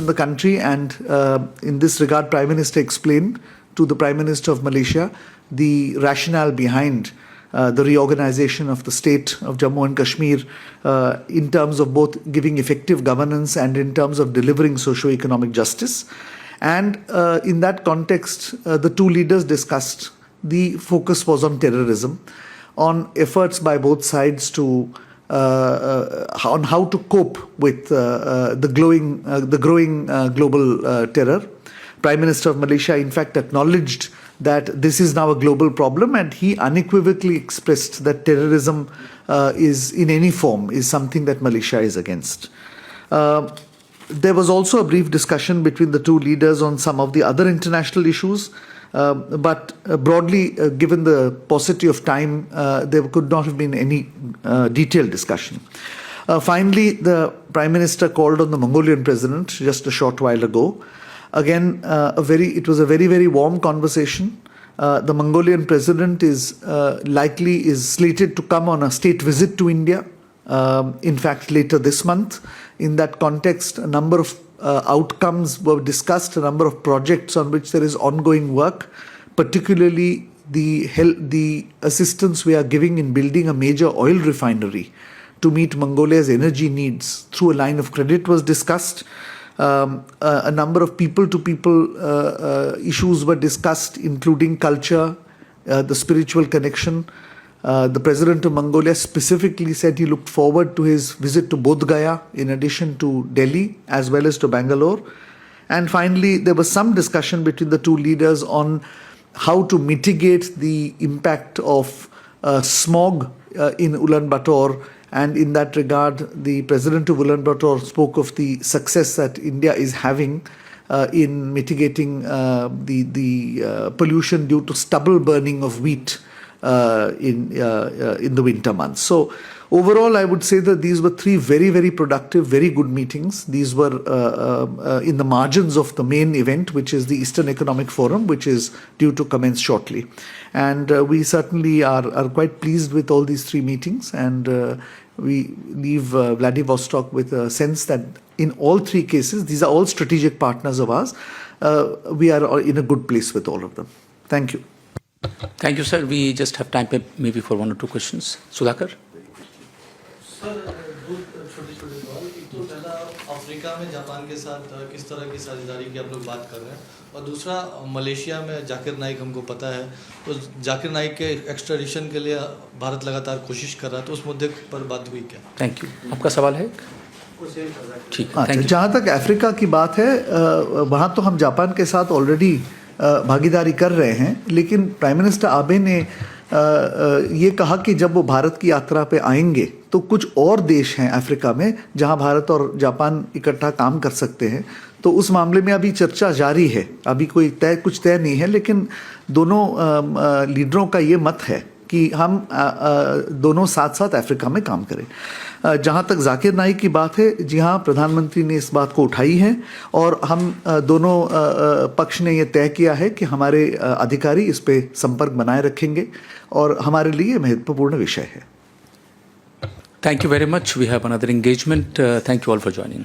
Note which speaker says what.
Speaker 1: in the country, and in this regard, Prime Minister explained to the Prime Minister of Malaysia the rationale behind the reorganization of the state of Jammu and Kashmir in terms of both giving effective governance and in terms of delivering socio-economic justice. And in that context, the two leaders discussed the focus was on terrorism, on efforts by both sides to on how to cope with the growing global terror. Prime Minister of Malaysia, in fact, acknowledged that this is now a global problem, and he unequivocally expressed that terrorism is in any form is something that Malaysia is against. There was also a brief discussion between the two leaders on some of the other international issues, but broadly, given the paucity of time, there could not have been any detailed discussion. Finally, the Prime Minister called on the Mongolian President just a short while ago. Again, it was a very, very warm conversation. The Mongolian President is slated to come on a state visit to India, in fact, later this month. In that context, a number of outcomes were discussed, a number of projects on which there is ongoing work, particularly the assistance we are giving in building a major oil refinery to meet Mongolia's energy needs through a line of credit was discussed. A number of people-to-people issues were discussed, including culture, the spiritual connection. The President of Mongolia specifically said he looked forward to his visit to Bodh Gaya in addition to Delhi as well as to Bangalore. And finally, there was some discussion between the two leaders on how to mitigate the impact of smog in Ulaanbaatar. And in that regard, the President of Ulaanbaatar spoke of the success that India is having in mitigating the pollution due to stubble burning of wheat in the winter months. So overall, I would say that these were three very, very productive, very good meetings. These were in the margins of the main event, which is the Eastern Economic Forum, which is due to commence shortly. And we certainly are quite pleased with all these three meetings, and we leave Vladivostok with a sense that in all three cases, these are all strategic partners of ours. We are in a good place with all of them. Thank you.
Speaker 2: Thank you, sir. We just have time maybe for one or two questions. Sudhakar?
Speaker 3: Sir दो छोटे-छोटे सवाल। एक तो पहला Africa में Japan के साथ किस तरह की साझेदारी की आप लोग बात कर रहे हैं, और दूसरा मलेशिया में जाकिर नाइक हमको पता है, तो जाकिर नाइक के एक्स्ट्राडिशन के लिए भारत लगातार कोशिश कर रहा है, तो उस मुद्दे पर बात हुई क्या?
Speaker 2: Thank you. आपका सवाल है? ठीक है।
Speaker 1: जहाँ तक अफ्रीका की बात है, वहाँ तो हम जापान के साथ ऑलरेडी भागीदारी कर रहे हैं, लेकिन प्राइम मिनिस्टर आबे ने ये कहा कि जब वो भारत की यात्रा पे आएंगे तो कुछ और देश हैं अफ्रीका में जहां भारत और जापान इकट्ठा काम कर सकते हैं, तो उस मामले में अभी चर्चा जारी है। अभी कुछ तय नहीं है, लेकिन दोनों लीडरों का ये मत है कि हम दोनों साथ साथ अफ्रीका में काम करें। जहाँ तक जाकिर नाइक की बात है, जी हाँ, प्रधानमंत्री ने इस बात को उठाई है और हम दोनों पक्ष ने ये तय किया है कि हमारे अधिकारी इस पे संपर्क बनाए रखेंगे और हमारे लिए महत्वपूर्ण विषय है।
Speaker 2: Thank you very much. We have another engagement. Thank you all for joining.